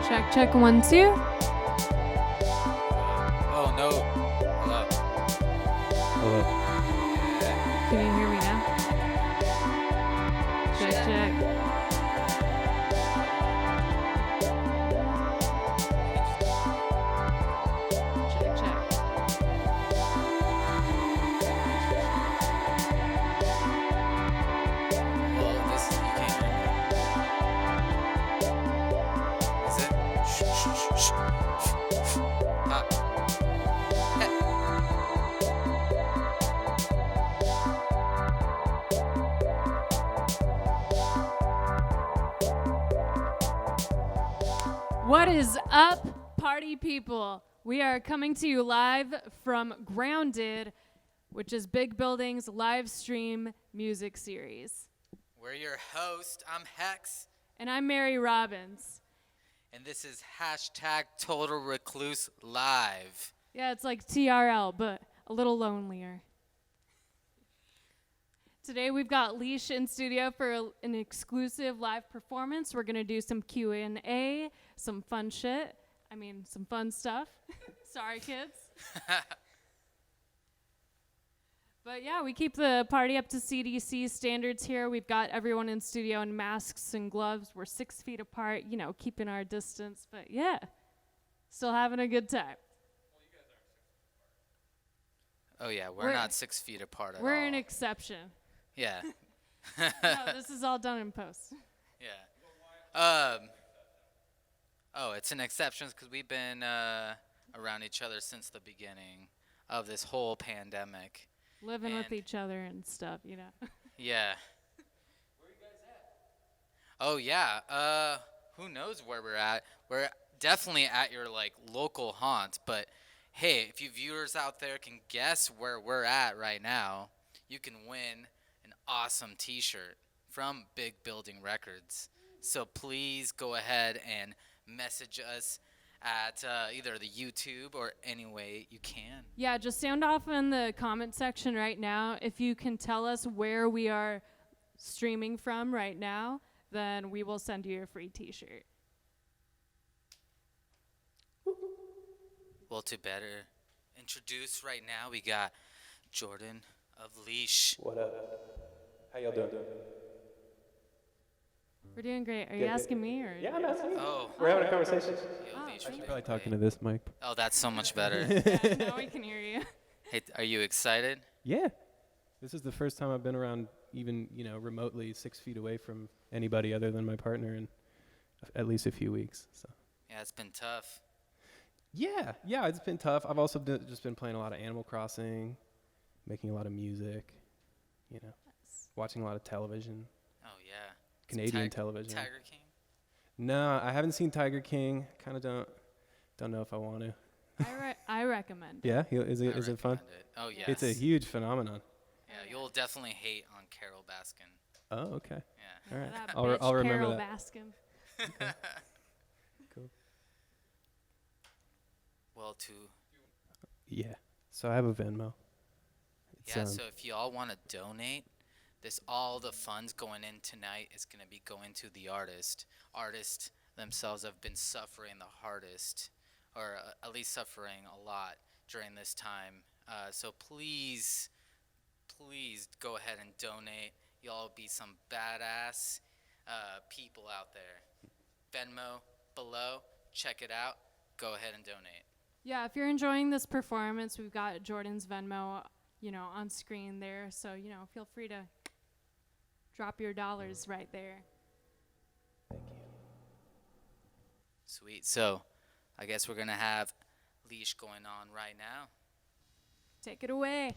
Check 1, 2. Oh no. Hello. Hello. Can you hear me now? Check. Well, this you can't hear me. Is it? Shh. Ah. Hey. What is up, party people? We are coming to you live from Grounded, which is Big Building's live stream music series. We're your host. I'm Hexx, And I'm Mary Robbins. and this is hashtag Total Recluse Live. Yeah, it's like TRL, but a little lonelier. Today we've got Leash in studio for an exclusive live performance. We're gonna do some Q&A, some fun shit. Some fun stuff. Sorry, kids. But yeah, we keep the party up to CDC standards here. We've got everyone in studio in masks and gloves. We're 6 feet apart, keeping our distance. But yeah, still having a good time. Oh yeah, we're not 6 feet apart at all. We're an exception. Yeah. No, this is all done in post. Yeah. Oh, it's an exception because we've been around each other since the beginning of this whole pandemic. Living with And- each other and stuff, Yeah. Where are you guys at? Oh yeah. Who knows where we're at? We're definitely at your local haunt, but hey, if you viewers out there can guess where we're at right now, you can win an awesome t-shirt from Big Building Records. So please go ahead and message us at either the YouTube or any way you can. Yeah, just sound off in the comment section right now. If you can tell us where we are streaming from right now, then we will send you a free t-shirt. Well, to better introduce right now, we got Jordan of Leash. What up? How y'all doing? We're doing great. Are you Good. asking me or? Yeah, I'm asking you. Oh, We're having a conversation. yo, Leash, thank we're you. Probably doing talking to great. this mic. Oh, that's so much better. Yeah, now we can hear you. Hey, are you excited? Yeah. This is the first time I've been around even, remotely 6 feet away from anybody other than my partner in at least a few weeks. So. Yeah, it's been tough. Yeah, it's been tough. I've also just been playing a lot of Animal Crossing, making a lot of music, watching a lot of television, Oh yeah. Canadian television. Tiger King. No, I haven't seen Tiger King. Kind of don't know if I want to. I recommend. Yeah, is I it fun? recommend it. Oh yes. It's a huge phenomenon. Yeah, you'll definitely hate on Carol Baskin. Oh, okay. Yeah. All right. That I'll bitch, remember Carol that. Baskin. Cool. Well, Yeah. So I have a Venmo. It's, yeah. So if y'all want to donate, all the funds going in tonight is gonna be going to the artist. Artists themselves have been suffering the hardest, or at least suffering a lot during this time. So please go ahead and donate. Y'all be some badass people out there. Venmo below. Check it out. Go ahead and donate. Yeah, if you're enjoying this performance, we've got Jordan's Venmo, on screen there. So, feel free to drop your dollars right there. Thank you. Sweet. So I guess we're going to have Leash going on right now. Take it away.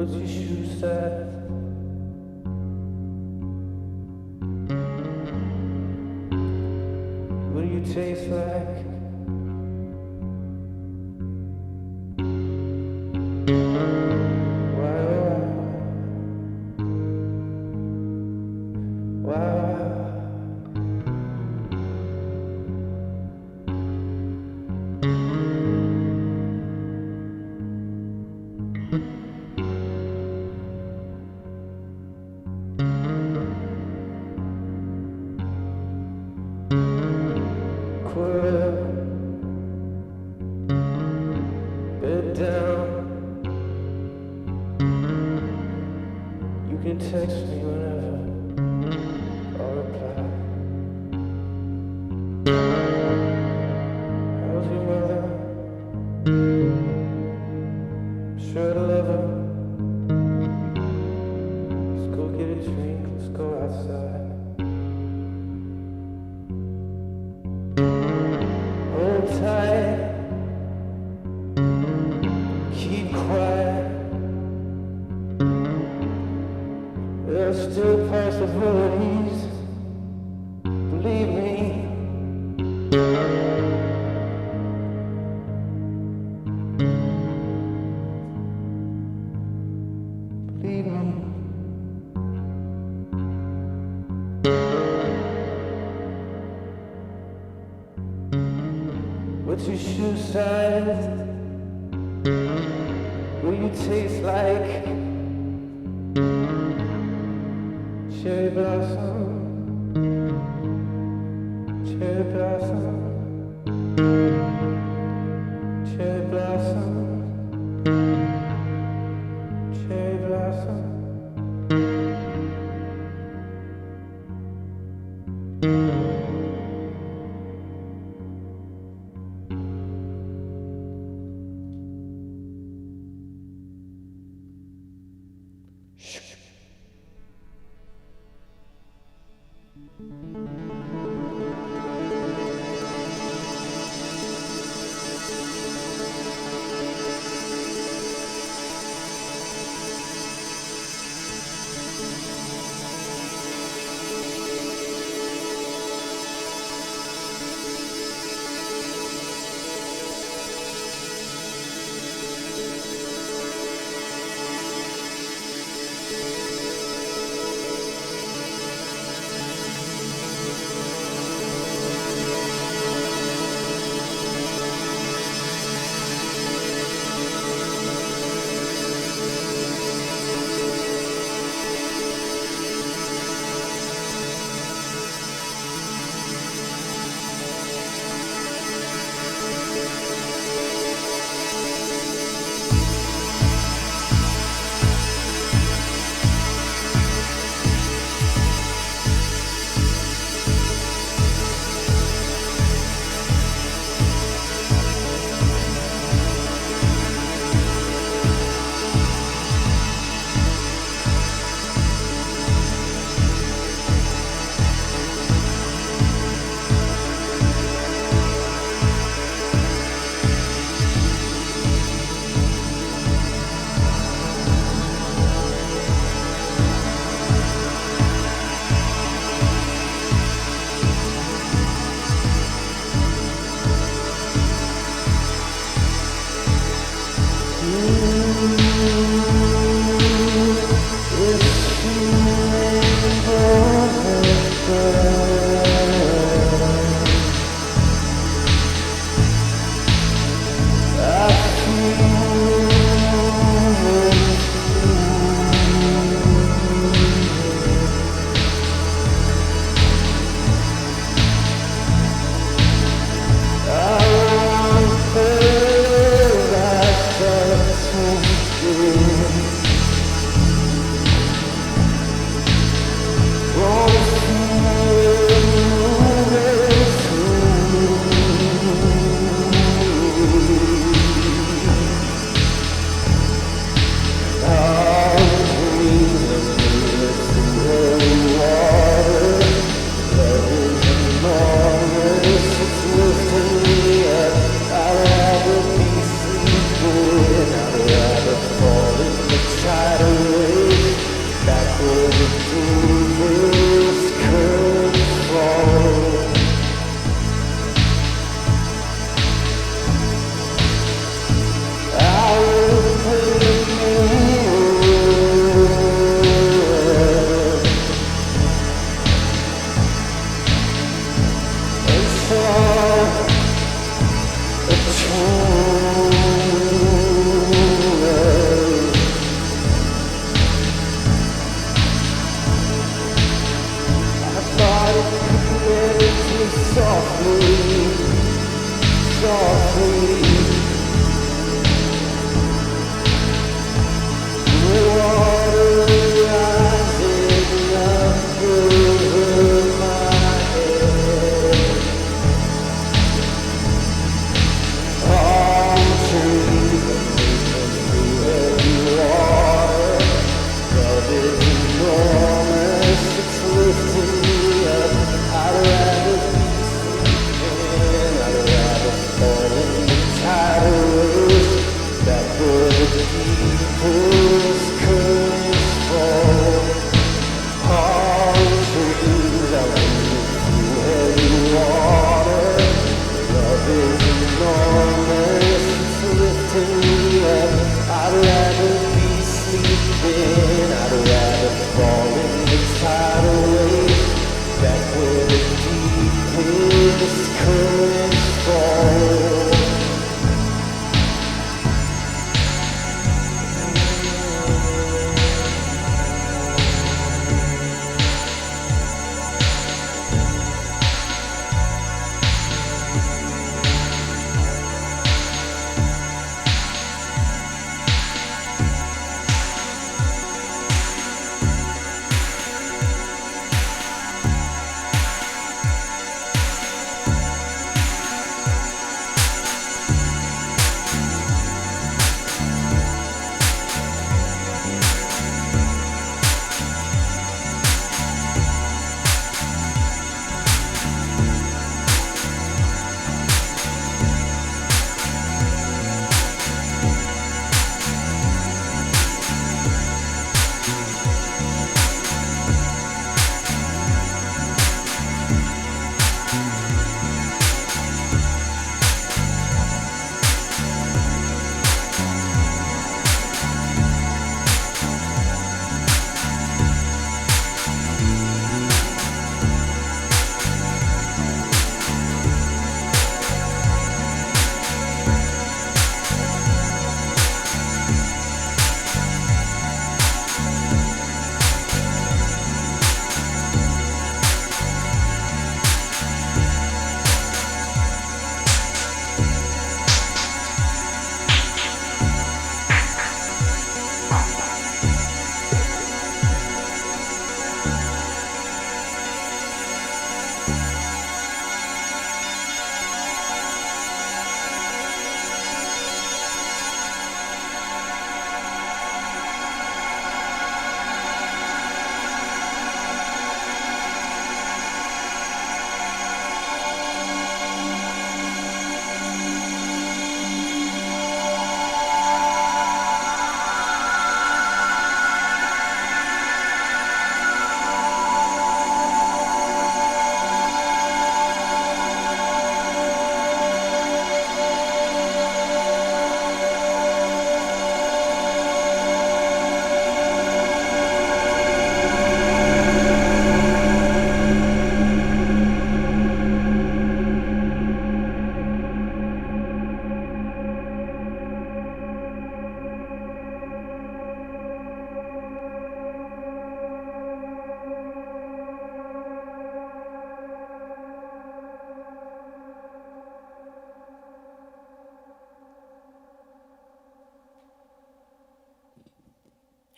What's your shoe size? What do you taste like? Bed down. You can text me whenever I'll reply. How's your mother? Sure to love her. Let's go get a drink, let's go outside. Hold tight. Keep quiet. There are still possibilities. Believe me. Believe me. What's your shoe size? What do you taste like? Cherry blossom. Cherry blossom. Cherry blossom. Cherry blossom.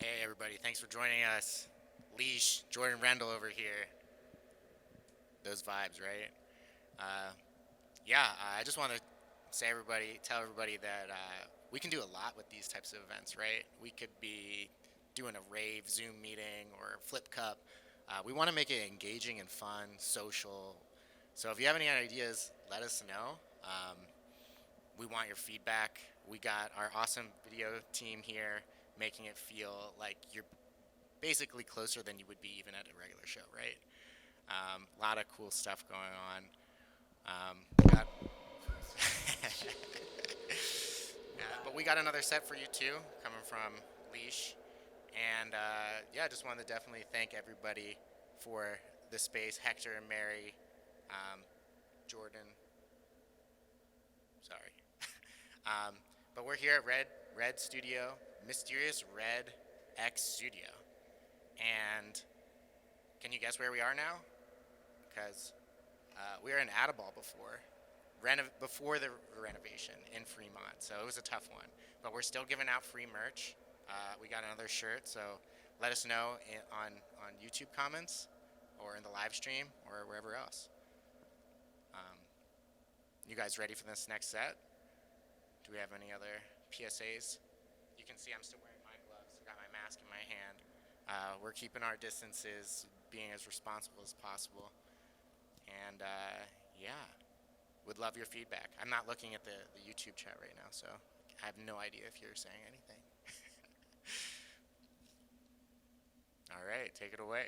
Hey everybody, thanks for joining us. Leash, Jordan Rendell over here. Those vibes, right? I just want to tell everybody that we can do a lot with these types of events, right? We could be doing a rave Zoom meeting or flip cup. We want to make it engaging and fun, social. So if you have any ideas, let us know. We want your feedback. We got our awesome video team here making it feel like you're basically closer than you would be even at a regular show, right? A lot of cool stuff going on. But we got another set for you too, coming from Leash. And just wanted to definitely thank everybody for the space. Hector and Mary, Jordan. Sorry. But we're here at Red Studio, Mysterious Red X Studio. And can you guess where we are now? Because We were in Attleball before the renovation in Fremont, so it was a tough one. But we're still giving out free merch. We got another shirt, so let us know on YouTube comments or in the live stream or wherever else. You guys ready for this next set? Do we have any other PSAs? You can see I'm still wearing my gloves. I got my mask in my hand. We're keeping our distances, being as responsible as possible. And yeah, would love your feedback. I'm not looking at the YouTube chat right now, so I have no idea if you're saying anything. All right, take it away.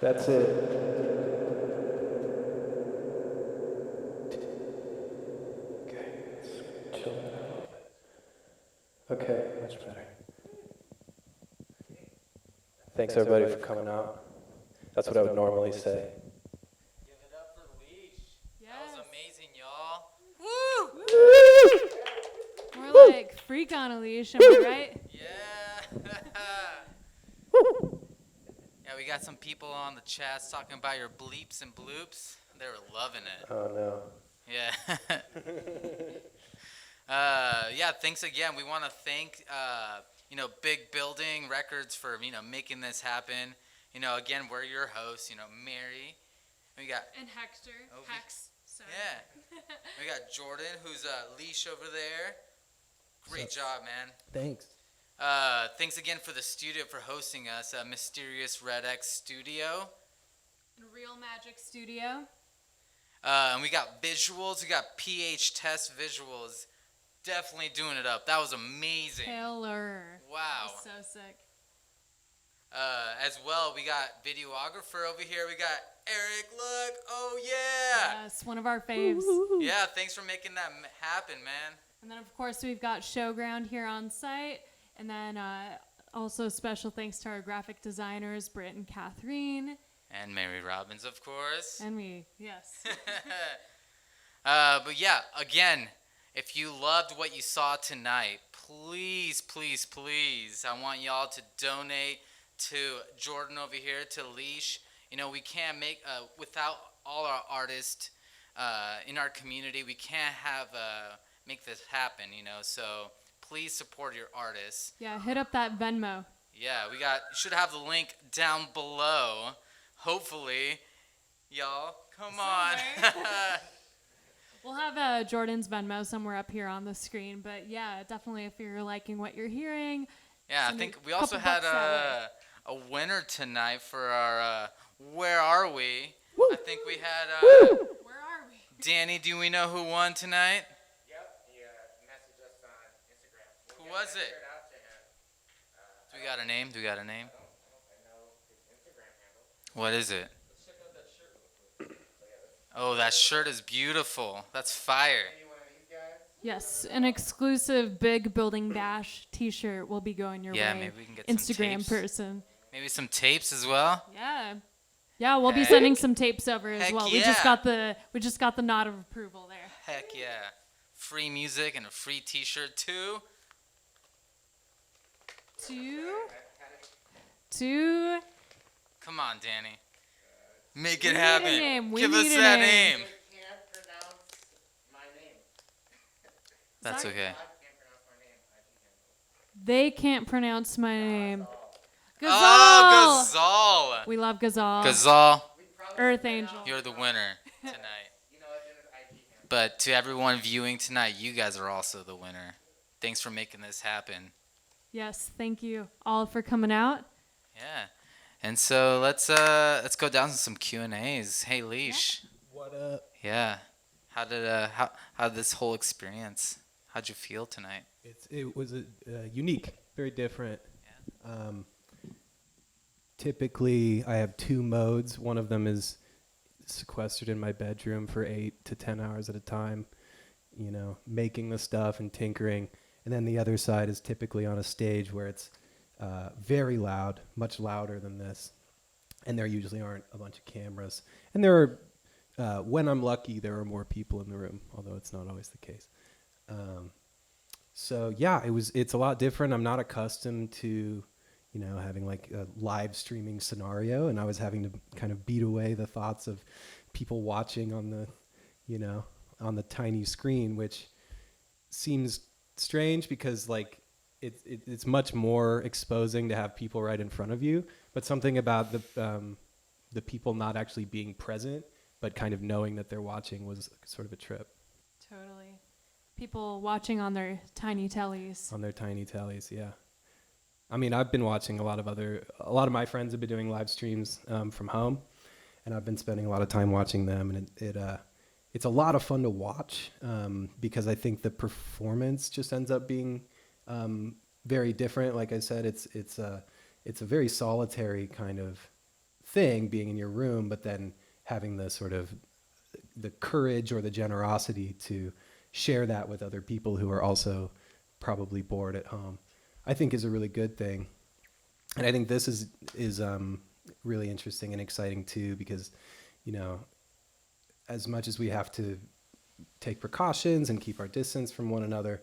That's it. Okay, let's chill that out a little bit. Okay, much better. Thanks everybody for coming out. That's what I would normally say. Give it up for Leash. Yes. That was amazing, y'all. More like freak on a leash, am I right? Yeah. Yeah, we got some people on the chats talking about your bleeps and bloops. They were loving it. Oh no. Yeah. Yeah, thanks again. We want to thank, Big Building Records for, making this happen. Again, we're your hosts, Mary. We got, And Hector. Oh, Hexx. Sorry. yeah. We got Jordan, who's Leash over there. Great job, man. Thanks. Thanks again for the studio for hosting us, Mysterious Red X Studio. And Real Magic Studio. And we got visuals. We got PH Test visuals. Definitely doing it up. That was amazing. Killer. Wow. That was so sick. As well, we got videographer over here. We got Eric. Look. Oh, yeah. Yes, one of our faves. Yeah, thanks for making that happen, man. And then, of course, we've got Showground here on site. And then also special thanks to our graphic designers, Britt and Catherine. And Mary Robbins, of course. And me, yes. But yeah, again, if you loved what you saw tonight, please, please, please, I want y'all to donate to Jordan over here, to Leash. We can't make, without all our artists in our community, we can't have, make this happen, so please support your artists. Yeah, hit up that Venmo. Yeah, should have the link down below. Hopefully, y'all, come on. We'll have Jordan's Venmo somewhere up here on the screen. But yeah, definitely if you're liking what you're hearing. Yeah, I think we also had a winner tonight for our Where Are We? Woo. I think we had Where are we? Danny, do we know who won tonight? Yep, he messaged us on Instagram. Who was it? Do we got a name? Do we got a name? I know his Instagram handle. What is it? Oh, that shirt is beautiful. That's fire. Yes, an exclusive Big Building Bash T-shirt will be going your way. Yeah, maybe we can get Instagram some tapes. person. Maybe some tapes as well. Yeah, we'll be sending some tapes over as Heck well. yeah. We just got the nod of approval there. Heck yeah. Free music and a free T-shirt too. Two. Come on, Danny. Make We it need a happen. name. We Give need us a that name. name. Can't pronounce my name. That's Sorry? okay. I can't pronounce my name. They can't pronounce my name. Gazal. Oh, Gazal. We love Gazal. Gazal, Earth Angel. you're the winner tonight. You know, it's in his IG handle. But to everyone viewing tonight, you guys are also the winner. Thanks for making this happen. Yes, thank you all for coming out. Yeah. And so let's go down to some Q&As. Hey, Leash. What up? Yeah. How did this whole experience? How'd you feel tonight? It was unique, very different. Yeah. Typically, I have two modes. One of them is sequestered in my bedroom for 8 to 10 hours at a time, making the stuff and tinkering. And then the other side is typically on a stage where it's very loud, much louder than this. And there usually aren't a bunch of cameras. And there are, when I'm lucky, there are more people in the room, although it's not always the case. So yeah, it's a lot different. I'm not accustomed to, having like a live streaming scenario, and I was having to kind of beat away the thoughts of people watching on the, on the tiny screen, which seems strange because like it's much more exposing to have people right in front of you, but something about the people not actually being present, but kind of knowing that they're watching was sort of a trip. Totally. People watching on their tiny tellies. On their tiny tellies, yeah. I mean, I've been watching a lot of my friends have been doing live streams from home, and I've been spending a lot of time watching them, and it's a lot of fun to watch because I think the performance just ends up being very different. Like I said, it's a very solitary kind of thing, being in your room, but then having the sort of the courage or the generosity to share that with other people who are also probably bored at home, I think is a really good thing. And I think this is really interesting and exciting too, because, you know, as much as we have to take precautions and keep our distance from one another,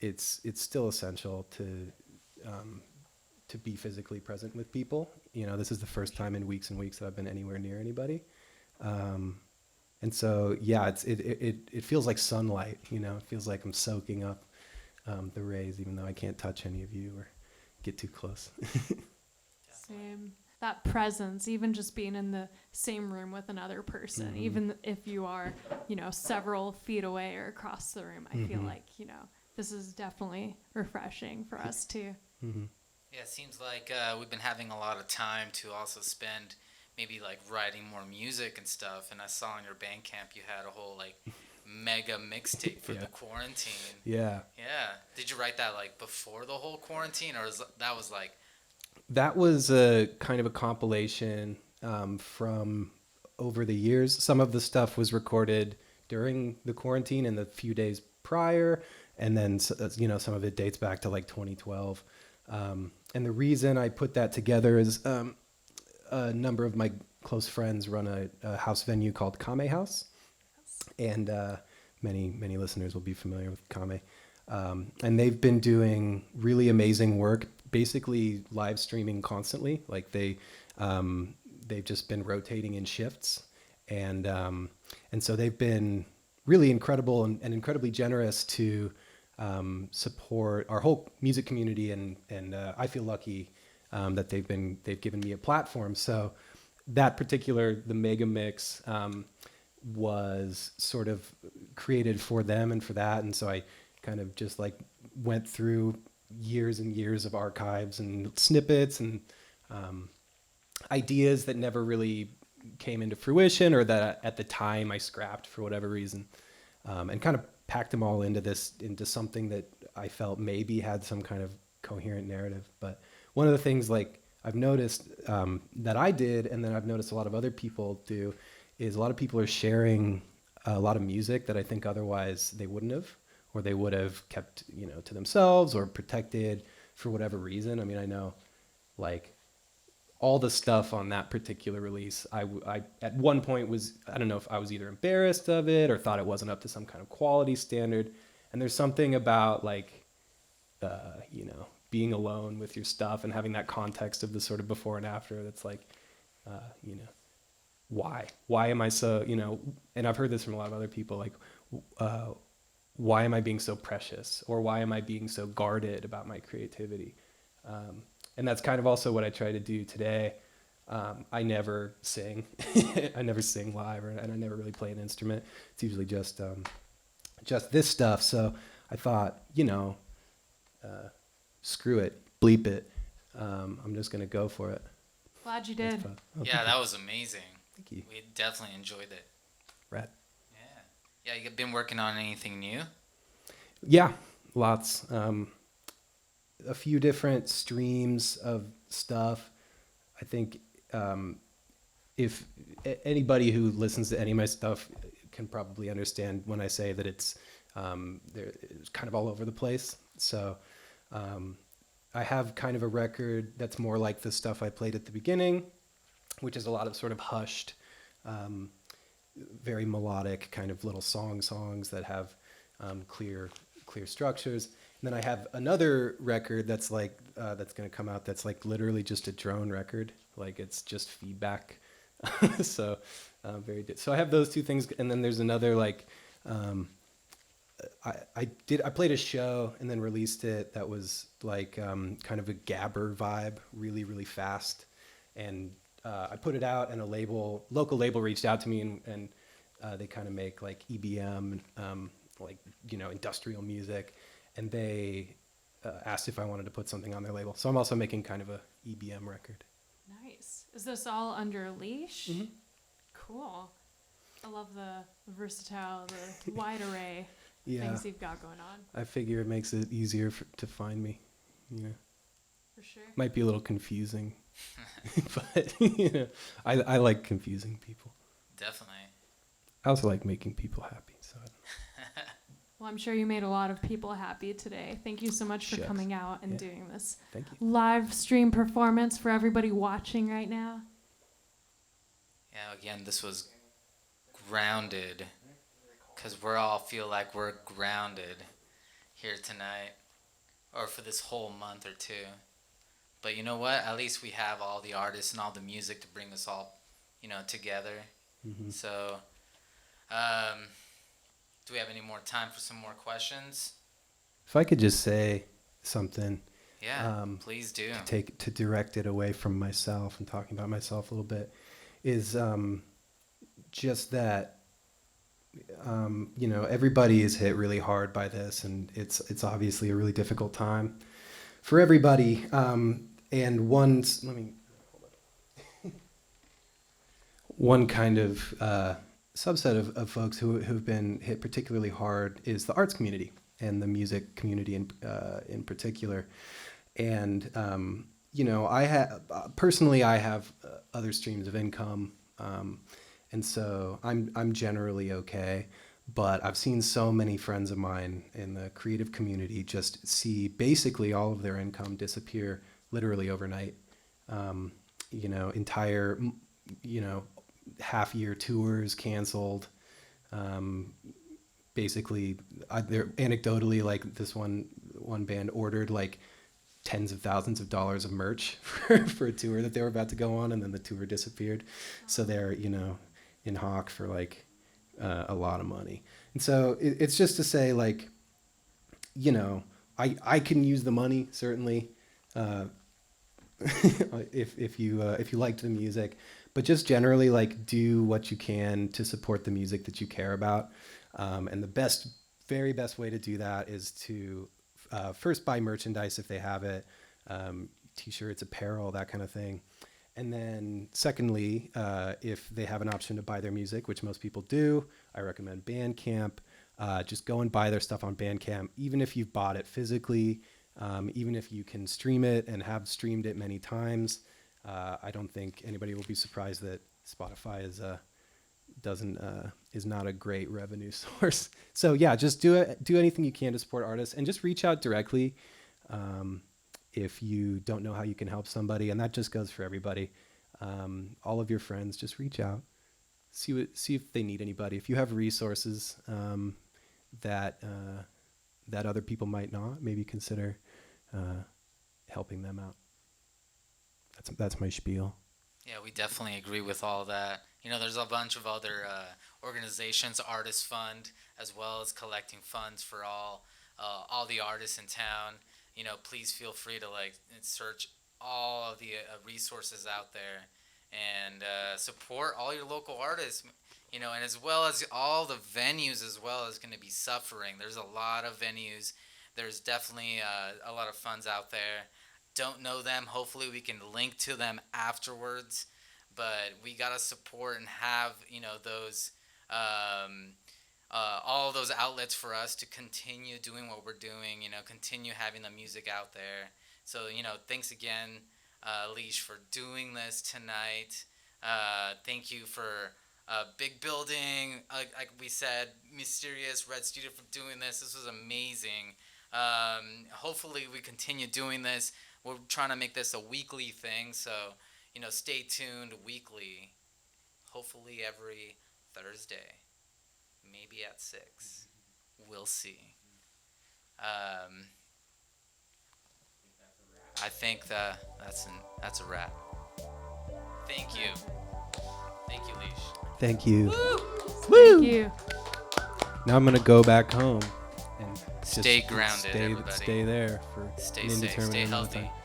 it's still essential to be physically present with people. You know, this is the first time in weeks and weeks that I've been anywhere near anybody. And so, yeah, it feels like sunlight, you know, it feels like I'm soaking up the rays, even though I can't touch any of you or get too close. Same. That presence, even just being in the same room with another person, Mm-hmm. even if you are, you know, several feet away or across the room, I feel like, you know, this is definitely refreshing for us too. Mm-hmm. Yeah, it seems like we've been having a lot of time to also spend maybe like writing more music and stuff. And I saw on your Bandcamp you had a whole like mega mixtape for Yeah. the quarantine. Yeah. Yeah. Did you write that like before the whole quarantine, or that was like? That was a kind of a compilation from over the years. Some of the stuff was recorded during the quarantine and the few days prior, and then you know, some of it dates back to like 2012. And the reason I put that together is a number of my close friends run a house venue called Kame House, and many listeners will be familiar with Kame. And they've been doing really amazing work, basically live streaming constantly. Like they've just been rotating in shifts, and so they've been really incredible and incredibly generous to support our whole music community, and I feel lucky that they've given me a platform. So that particular, the Mega Mix, was sort of created for them and for that, and so I kind of just like went through years and years of archives and snippets and ideas that never really came into fruition, or that at the time I scrapped for whatever reason, and kind of packed them all into something that I felt maybe had some kind of coherent narrative. But one of the things like I've noticed that I did, and then I've noticed a lot of other people do, is a lot of people are sharing a lot of music that I think otherwise they wouldn't have, or they would have kept, you know, to themselves or protected for whatever reason. I mean, I know like all the stuff on that particular release, I at one point was, I don't know if I was either embarrassed of it or thought it wasn't up to some kind of quality standard. And there's something about like, you know, being alone with your stuff and having that context of the sort of before and after that's like, you know, why am I so, you know, and I've heard this from a lot of other people, like, why am I being so precious, or why am I being so guarded about my creativity? And that's kind of also what I try to do today. I never sing. I never sing live, and I never really play an instrument. It's usually just this stuff. So I thought, you know, screw it, bleep it. I'm just gonna go for it. Glad you That's did. fun. Oh, Yeah, that was amazing. thank you. We definitely enjoyed it. Rad. Yeah. Yeah, you been working on anything new? Yeah, lots. A few different streams of stuff. I think if anybody who listens to any of my stuff can probably understand when I say that it's kind of all over the place. So I have kind of a record that's more like the stuff I played at the beginning, which is a lot of sort of hushed, very melodic kind of little songs that have clear structures. And then I have another record that's like that's going to come out that's like literally just a drone record, like it's just feedback. So so I have those two things, and then there's another like I played a show and then released it that was like kind of a gabber vibe, really fast, and I put it out, and a local label reached out to me, and they kind of make like EBM, like, you know, industrial music, and they asked if I wanted to put something on their label. So I'm also making kind of a EBM record. Nice. Is this all under Leash? Mm-hmm. Cool. I love the versatile, the wide array of Yeah, things you've got going on. I figure it makes it easier to find me. You know, For sure. might be a little confusing But you know, I like confusing people. Definitely. I also like making people happy. So Well, I'm sure you made a lot of people happy today. Thank you so much for Shucks. coming out and Yeah. doing this thank you. live stream performance for everybody watching right now. Yeah, again, this was grounded, because we all feel like we're grounded here tonight, or for this whole month or two. But you know what? At least we have all the artists and all the music to bring us all, together. Mm-hmm. So, do we have any more time for some more questions? If I could just say something. Yeah, please do. To direct it away from myself and talking about myself a little bit is just that everybody is hit really hard by this, and it's obviously a really difficult time for everybody. And one kind of subset of folks who've been hit particularly hard is the arts community and the music community in particular. And I have other streams of income, and so I'm generally okay. But I've seen so many friends of mine in the creative community just see basically all of their income disappear literally overnight. Entire half-year tours canceled. Basically, they're anecdotally, like this one band ordered like tens of thousands of dollars of merch for a tour that they were about to go on, and then the tour disappeared. So they're in hock for like a lot of money. And so it's just to say, like, I can use the money certainly if you liked the music, but just generally, like, do what you can to support the music that you care about. And the very best way to do that is to first buy merchandise if they have it, t-shirts, apparel, that kind of thing. And then secondly, if they have an option to buy their music, which most people do, I recommend Bandcamp. Just go and buy their stuff on Bandcamp, even if you've bought it physically, even if you can stream it and have streamed it many times. I don't think anybody will be surprised that Spotify is not a great revenue source. So yeah, just do anything you can to support artists, and just reach out directly if you don't know how you can help somebody. And that just goes for everybody. All of your friends, just reach out, see if they need anybody. If you have resources that other people might not, maybe consider helping them out. That's my spiel. Yeah, we definitely agree with all that. There's a bunch of other organizations, Artist Fund, as well as collecting funds for all the artists in town. Please feel free to search all of the resources out there and support all your local artists. And as well as all the venues as well is going to be suffering. There's a lot of venues. There's definitely a lot of funds out there. Don't know them. Hopefully we can link to them afterwards. But we gotta support and have those all those outlets for us to continue doing what we're doing. Continue having the music out there. So thanks again, Leash, for doing this tonight. Thank you for Big Building, like we said, Mysterious Red Studio for doing this. This was amazing. Hopefully we continue doing this. We're trying to make this a weekly thing, so stay tuned weekly. Hopefully every Thursday, maybe at 6. We'll see. I think that's a wrap. Thank you. Thank you, Leash. Thank you. Woo! Thank you. Now I'm gonna go back home and Stay grounded, everybody. Stay there for Stay an safe. indeterminate Stay amount of healthy. time.